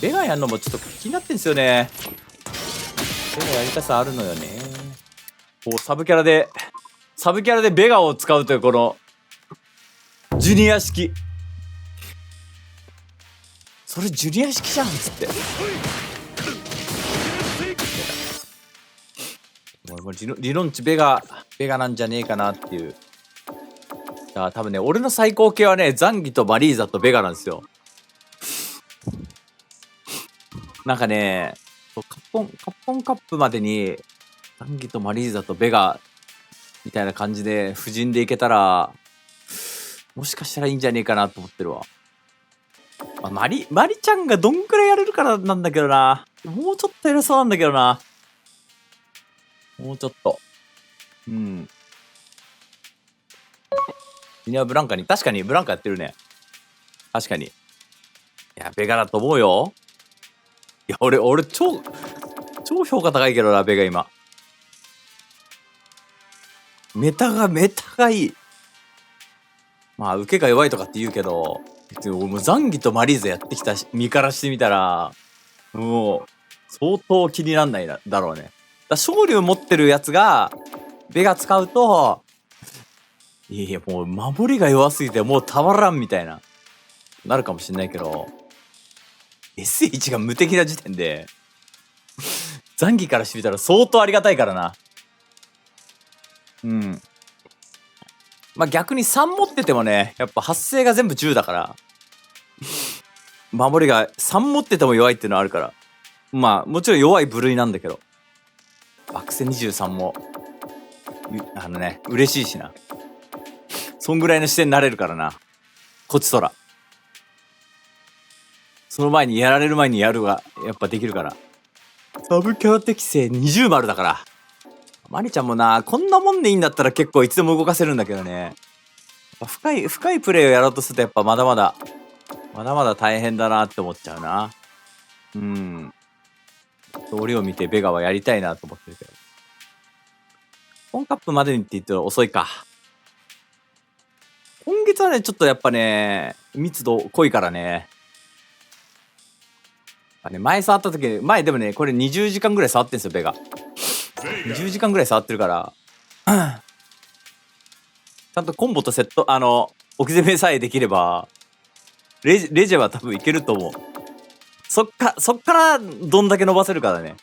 ベガやんのもちょっと気になってんすよね。ベガやりたさあるのよね。サブキャラでベガを使うというこのジュニア式。それジュニア式じゃんっつって。理論値ベガなんじゃねえかなっていう。だから多分ね、俺の最高形はね、ザンギとマリーザとベガなんですよ。なんかね、カッポンカップまでにザンギとマリーザとベガみたいな感じで夫人でいけたら、もしかしたらいいんじゃねえかなと思ってるわ。マリちゃんがどんくらいやれるからなんだけどな。もうちょっとやれそうなんだけどな。もうちょっと。うん。ミニアブランカに、確かにブランカやってるね。確かに。いや、ベガだと思うよ。いや、俺、超評価高いけどな、ベガ今。メタがいい。まあ、受けが弱いとかって言うけど、俺もザンギとマリーゼやってきた身からしてみたら、もう、相当気になんないだろうね。昇竜持ってるやつが、ベガ使うと、いや、もう守りが弱すぎてもうたまらんみたいな、なるかもしんないけど、SH が無敵な時点で、ザンギからしてみたら相当ありがたいからな。うん。まあ、逆に3持っててもね、やっぱ発生が全部10だから、守りが3持ってても弱いっていうのはあるから。まあ、もちろん弱い部類なんだけど。惑星23も、嬉しいしな。そんぐらいの視点になれるからな。こちそら。その前にやられる前にやるが、やっぱできるから。サブキャラ適正20丸だから。マリちゃんもな、こんなもんでいいんだったら結構いつでも動かせるんだけどね。深いプレイをやろうとするとやっぱまだまだ大変だなって思っちゃうな。うん。通りを見てベガはやりたいなと思ってるけど。本カップまでにって言って遅いか。今月はね、ちょっとやっぱね、密度濃いからね。前触った時、でもね、これ20時間ぐらい触ってんすよ、ベガ。20時間ぐらい触ってるから、ちゃんとコンボとセット、置き攻めさえできれば、レジェは多分いけると思う。そっからどんだけ伸ばせるからね。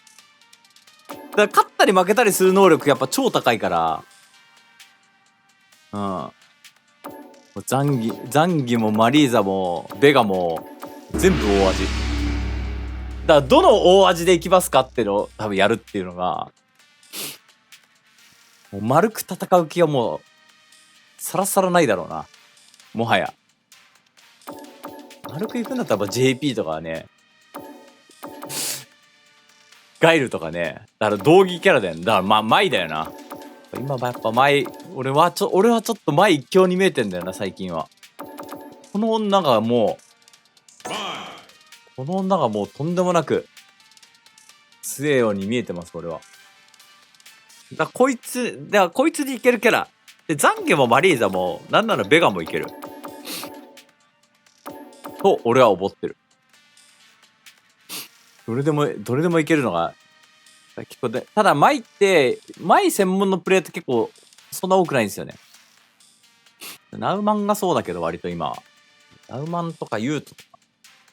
だから勝ったり負けたりする能力やっぱ超高いから、うん。ザンギもマリーザもベガも全部大味。だからどの大味でいきますかっていうのを多分やるっていうのが、もう丸く戦う気はもうさらさらないだろうな。もはや。丸くいくんだったらJP とかね、ガイルとかね、だから道義キャラだよね。だからマイだよな。今はやっぱ俺はちょっとマイ一強に見えてんだよな、最近は。この女がもうとんでもなく強えように見えてます、俺は。だからこいつにいけるキャラ。で、ザンゲもマリーザも、なんならベガもいける。と、俺は思ってる。どれでもいけるのが、結構で、ただマイ専門のプレイって結構、そんな多くないんですよね。ナウマンがそうだけど、割と今は。ナウマンとかユートとか、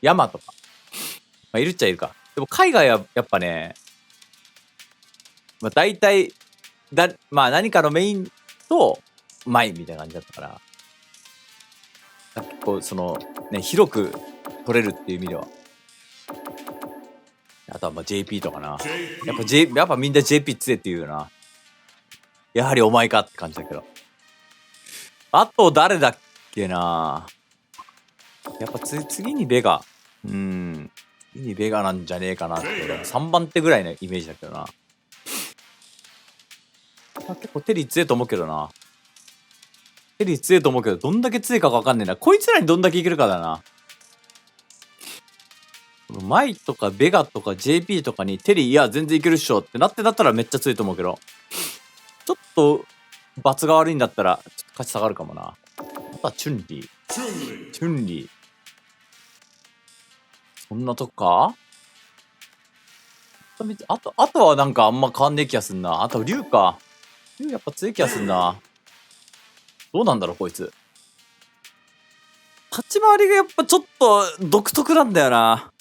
ヤマとか。まあ、いるっちゃいるか。でも海外はやっぱね、まあ大体、まあ何かのメインと、マイみたいな感じだったから。結構広く取れるっていう意味では。あとはまあ JP とかな。やっぱみんな JP 強いって言うよな。やはりお前かって感じだけど。あと誰だっけな。やっぱ次にベガ。次にベガなんじゃねえかなって。3番手ぐらいのイメージだけどな。結構テリー強いと思うけどな。どんだけ強いかわかんねえな。こいつらにどんだけいけるかだな。マイとかベガとか JP とかにテリーいや全然いけるっしょってなってだったらめっちゃ強いと思うけど、ちょっと罰が悪いんだったらちょっと勝ち下がるかもな。あとはチュンリー。こんなとこか。あとはなんかあんま変わんねえ気がすんな。あと竜か。竜やっぱ強い気がすんな。どうなんだろうこいつ。立ち回りがやっぱちょっと独特なんだよな。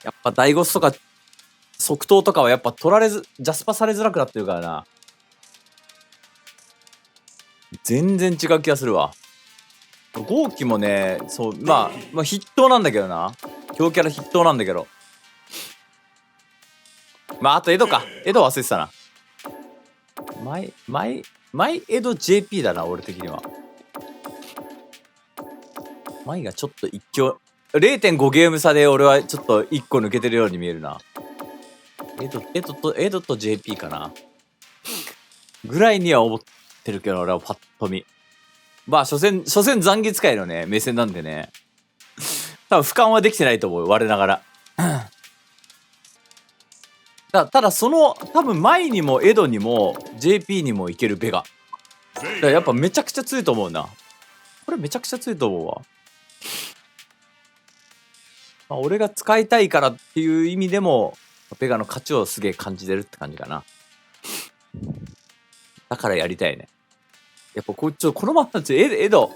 やっぱダイゴスとか即答とかはやっぱ取られず、ジャスパされづらくなってるからな。全然違う気がするわ。豪輝もね、そう、まあ筆頭なんだけどな。強キャラ筆頭なんだけど。まあ、あと江戸か。江戸忘れてたな。マイ江戸 JP だな、俺的には。マイがちょっと一強、0.5 ゲーム差で俺はちょっと1個抜けてるように見えるな。エドと JP かな。ぐらいには思ってるけど、俺はパッと見。まあ、所詮残月界のね、目線なんでね。多分俯瞰はできてないと思う、我ながら。ただ多分前にもエドにも JP にもいけるベガ。だからやっぱめちゃくちゃ強いと思うな。これめちゃくちゃ強いと思うわ。まあ、俺が使いたいからっていう意味でも、ベガの価値をすげえ感じてるって感じかな。だからやりたいね。やっぱこのままエド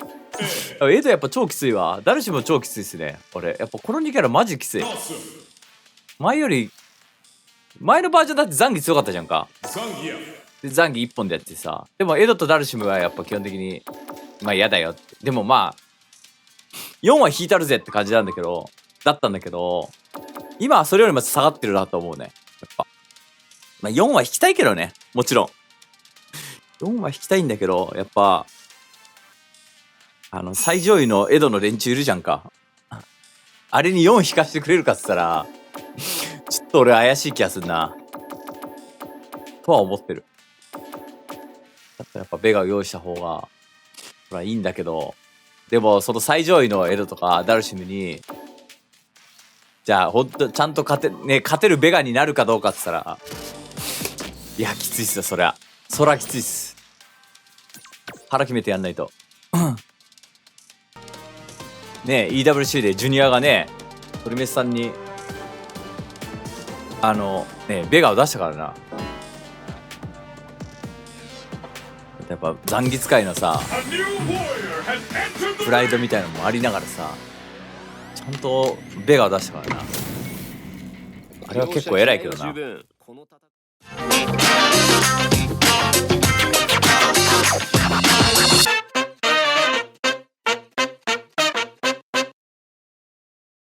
やっぱ超きついわ。ダルシムも超きついっすね。俺、やっぱこの2キャラマジきつい。前のバージョンだってザンギ強かったじゃんか。でザンギ1本でやってさ。でもエドとダルシムはやっぱ基本的に、まあ嫌だよって。でもまあ、4は引いたるぜって感じなんだけど、だったんだけど、今はそれよりも下がってるなと思うね。やっぱ。まあ4は引きたいけどね。もちろん。4は引きたいんだけど、やっぱ、最上位のエドの連中いるじゃんか。あれに4引かしてくれるかっつったら、ちょっと俺怪しい気がするな。とは思ってる。だったらやっぱベガを用意した方が、ほらいいんだけど、でもその最上位のエドとかダルシムに、じゃあほんとちゃんと勝てるベガになるかどうかっつったら、いや、きついっすよ、そりゃきついっす。腹決めてやんないと。ねえ、EWC でジュニアがね、トリメスさんに、ベガを出したからな。やっぱ残月界のさ、プライドみたいなのもありながらさ、ちゃんとベガを出したからな。あれは結構偉いけどな。